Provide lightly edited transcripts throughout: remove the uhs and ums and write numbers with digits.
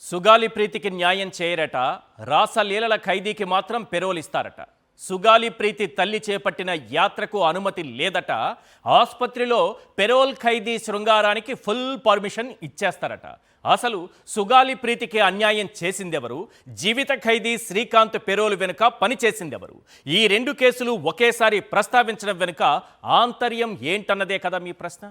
సుగాలి ప్రీతికి న్యాయం చేయరట, రాసలీలల ఖైదీకి మాత్రం పెరోల్ ఇస్తారట. సుగాలి ప్రీతి తల్లి చేపట్టిన యాత్రకు అనుమతి లేదట. ఆసుపత్రిలో పెరోల్ ఖైదీ శృంగారానికి ఫుల్ పర్మిషన్ ఇచ్చేస్తారట. అసలు సుగాలి ప్రీతికి అన్యాయం చేసిందెవరు? జీవిత ఖైదీ శ్రీకాంత్ పెరోల్ వెనుక పనిచేసిందెవరు? ఈ రెండు కేసులు ఒకేసారి ప్రస్తావించడం వెనుక ఆంతర్యం ఏంటన్నదే కదా మీ ప్రశ్న.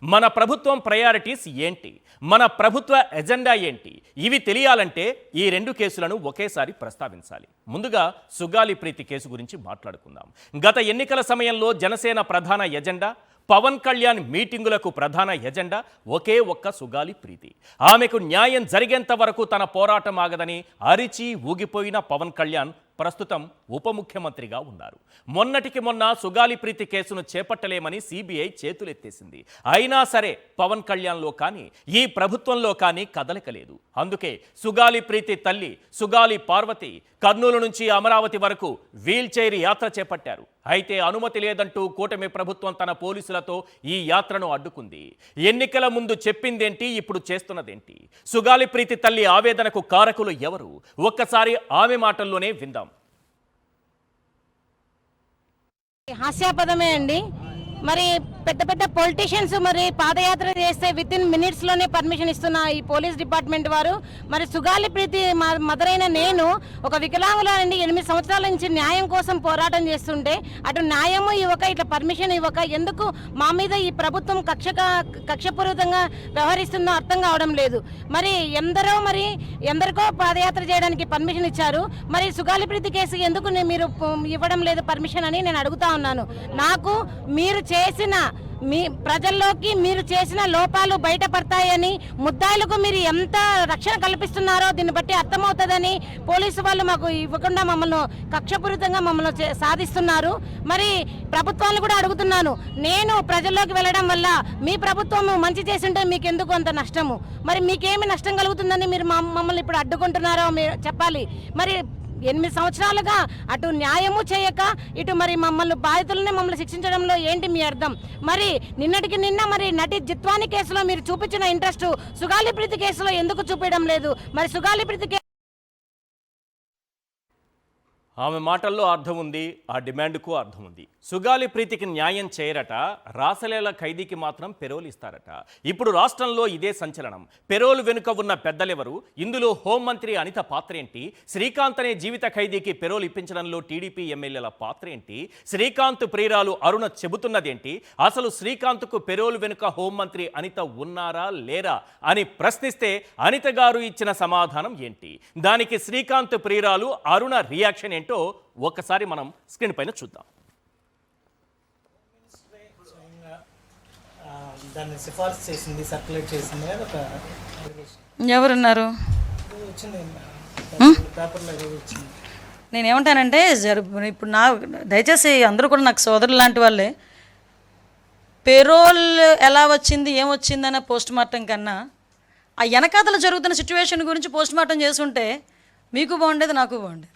మన ప్రభుత్వం ప్రయారిటీస్ ఏంటి, మన ప్రభుత్వ ఎజెండా ఏంటి, ఇవి తెలియాలంటే ఈ రెండు కేసులను ఒకేసారి ప్రస్తావించాలి. ముందుగా సుగాలి ప్రీతి కేసు గురించి మాట్లాడుకుందాం. గత ఎన్నికల సమయంలో జనసేన ప్రధాన ఎజెండా, పవన్ కళ్యాణ్ మీటింగులకు ప్రధాన ఎజెండా ఒకే ఒక్క సుగాలి ప్రీతి. ఆమెకు న్యాయం జరిగేంత వరకు తన పోరాటం ఆగదని అరిచి ఊగిపోయిన పవన్ కళ్యాణ్ ప్రస్తుతం ఉప ముఖ్యమంత్రిగా ఉన్నారు. మొన్నటికి మొన్న సుగాలి ప్రీతి కేసును చేపట్టలేమని సిబిఐ చేతులెత్తేసింది. అయినా సరే పవన్ కళ్యాణ్లో కానీ ఈ ప్రభుత్వంలో కానీ కదలిక లేదు. అందుకే సుగాలి ప్రీతి తల్లి సుగాలి పార్వతి కర్నూలు నుంచి అమరావతి వరకు వీల్ చైర్ యాత్ర చేపట్టారు. అయితే అనుమతి లేదంటూ కూటమి ప్రభుత్వం తన పోలీసులతో ఈ యాత్రను అడ్డుకుంది. ఎన్నికల ముందు చెప్పిందేంటి, ఇప్పుడు చేస్తున్నదేంటి? సుగాలి ప్రీతి తల్లి ఆవేదనకు కారకులు ఎవరు? ఒక్కసారి ఆమె మాటల్లోనే విందాం. హాస్యాపదమే అండి. మరి పెద్ద పెద్ద పొలిటీషియన్స్ మరి పాదయాత్ర చేస్తే విత్ ఇన్ మినిట్స్లోనే పర్మిషన్ ఇస్తున్న ఈ పోలీస్ డిపార్ట్మెంట్ వారు మరి సుగాలి ప్రీతి మదర్ అయిన నేను ఒక వికలాంగులండి 8 సంవత్సరాల నుంచి న్యాయం కోసం పోరాటం చేస్తుంటే అటు న్యాయము ఇవ్వక ఇట్లా పర్మిషన్ ఇవ్వక ఎందుకు మా మీద ఈ ప్రభుత్వం కక్షపూరితంగా వ్యవహరిస్తుందో అర్థం కావడం లేదు. మరి ఎందరికో పాదయాత్ర చేయడానికి పర్మిషన్ ఇచ్చారు. మరి సుగాలి ప్రీతి కేసు ఎందుకు మీరు ఇవ్వడం లేదు పర్మిషన్ అని నేను అడుగుతా ఉన్నాను. నాకు మీ ప్రజల్లోకి మీరు చేసిన లోపాలు బయటపడతాయని, ముద్దాయిలకు మీరు ఎంత రక్షణ కల్పిస్తున్నారో దీన్ని బట్టి అర్థమవుతుందని పోలీసు వాళ్ళు మాకు ఇవ్వకుండా మమ్మల్ని కక్షపూరితంగా మమ్మల్ని సాధిస్తున్నారు. మరి ప్రభుత్వాలు కూడా అడుగుతున్నాను, నేను ప్రజల్లోకి వెళ్ళడం వల్ల మీ ప్రభుత్వం మంచి చేసింటే మీకు ఎందుకు అంత నష్టము? మరి మీకేమి నష్టం కలుగుతుందని మీరు మమ్మల్ని ఇప్పుడు అడ్డుకుంటున్నారో మీరు చెప్పాలి. మరి 8 సంవత్సరాలుగా అటు న్యాయము చేయక ఇటు మరి మమ్మల్ని శిక్షించడంలో ఏంటి మీ అర్థం? మరి నిన్నటికి నిన్న మరి నటి జిత్వాని కేసులో మీరు చూపించిన ఇంట్రెస్ట్ సుగాలి ప్రీతి కేసులో ఎందుకు చూపించడం లేదు? మరి సుగాలి ప్రీతి ఆమె మాటల్లో అర్థం ఉంది, ఆ డిమాండ్కు అర్థం ఉంది. సుగాలి ప్రీతికి న్యాయం చేయరట, రాసలీల ఖైదీకి మాత్రం పెరోల్ ఇస్తారట. ఇప్పుడు రాష్ట్రంలో ఇదే సంచలనం. పెరోల్ వెనుక ఉన్న పెద్దలెవరు? ఇందులో హోంమంత్రి అనిత పాత్ర ఏంటి? శ్రీకాంత్ అనే జీవిత ఖైదీకి పెరోల్ ఇప్పించడంలో టీడీపీ ఎమ్మెల్యేల పాత్ర ఏంటి? శ్రీకాంత్ ప్రియురాలు అరుణ చెబుతున్నదేంటి? అసలు శ్రీకాంత్కు పెరోల్ వెనుక హోంమంత్రి అనిత ఉన్నారా లేరా అని ప్రశ్నిస్తే అనిత గారు ఇచ్చిన సమాధానం ఏంటి? దానికి శ్రీకాంత్ ప్రియురాలు అరుణ రియాక్షన్ ఏంటో ఒక్కసారి మనం స్క్రీన్ పైన చూద్దాం. దాన్ని సిఫార్సు చేసింది, సర్క్యులేట్ చేసింది. ఎవరున్నారు? నేనేమంటానంటే ఇప్పుడు దయచేసి అందరూ కూడా నాకు సోదరులు లాంటి వాళ్ళే. పెరోల్ ఎలా వచ్చింది, ఏమొచ్చిందన్న పోస్ట్ మార్టం కన్నా ఆ వెనకాతల జరుగుతున్న సిచ్యువేషన్ గురించి పోస్ట్ మార్టం చేసుంటే మీకు బాగుండేది, నాకు బాగుండేది.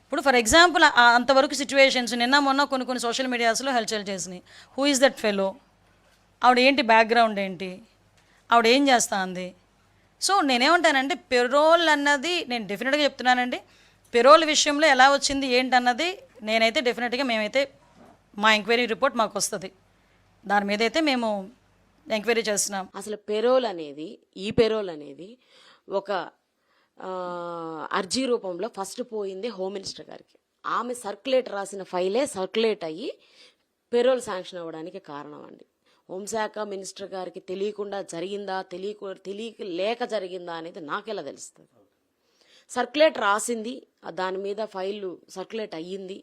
ఇప్పుడు ఫర్ ఎగ్జాంపుల్ అంతవరకు సిచ్యువేషన్స్ నిన్న మొన్న కొన్ని సోషల్ మీడియాస్లో హల్చల్ చేసినాయి. Who is that fellow? ఆవిడ ఏంటి, బ్యాక్గ్రౌండ్ ఏంటి, ఆవిడ ఏం చేస్తా అంది? సో నేనేమంటానంటే పెరోల్ అన్నది నేను డెఫినెట్గా చెప్తున్నానండి. పెరోల్ విషయంలో ఎలా వచ్చింది ఏంటన్నది నేనైతే డెఫినెట్గా మేమైతే మా ఎంక్వైరీ రిపోర్ట్ మాకు వస్తుంది. దాని మీద అయితే మేము ఎంక్వైరీ చేస్తున్నాం. అసలు ఈ పెరోల్ అనేది ఒక అర్జీ రూపంలో ఫస్ట్ పోయింది హోమ్ మినిస్టర్ గారికి. ఆమె సర్క్యులేట్ రాసిన ఫైలే సర్క్యులేట్ అయ్యి పెరోల్ శాంక్షన్ అవ్వడానికి కారణం అండి. హోంశాఖ మినిస్టర్ గారికి తెలియకుండా జరిగిందా, తెలియలేక జరిగిందా అనేది నాకెలా తెలుస్తుంది? సర్క్యులేట్ రాసింది, దాని మీద ఫైల్ సర్క్యులేట్ అయ్యింది,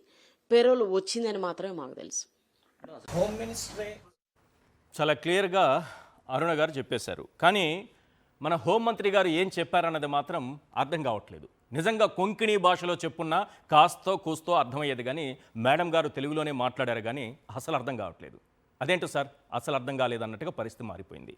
పెరోల్ వచ్చిందని మాత్రమే మాకు తెలుసు. హోమ్ మినిస్టరే చాలా క్లియర్గా అరుణ గారు చెప్పేశారు. కానీ మన హోంమంత్రి గారు ఏం చెప్పారన్నది మాత్రం అర్థం కావట్లేదు. నిజంగా కొంకణి భాషలో చెప్పున్నా కాస్తో కూస్తో అర్థమయ్యేది, కానీ మేడం గారు తెలుగులోనే మాట్లాడారు, కానీ అసలు అర్థం కావట్లేదు. అదేంటో సార్, అసలు అర్థం కాలేదన్నట్టుగా పరిస్థితి మారిపోయింది.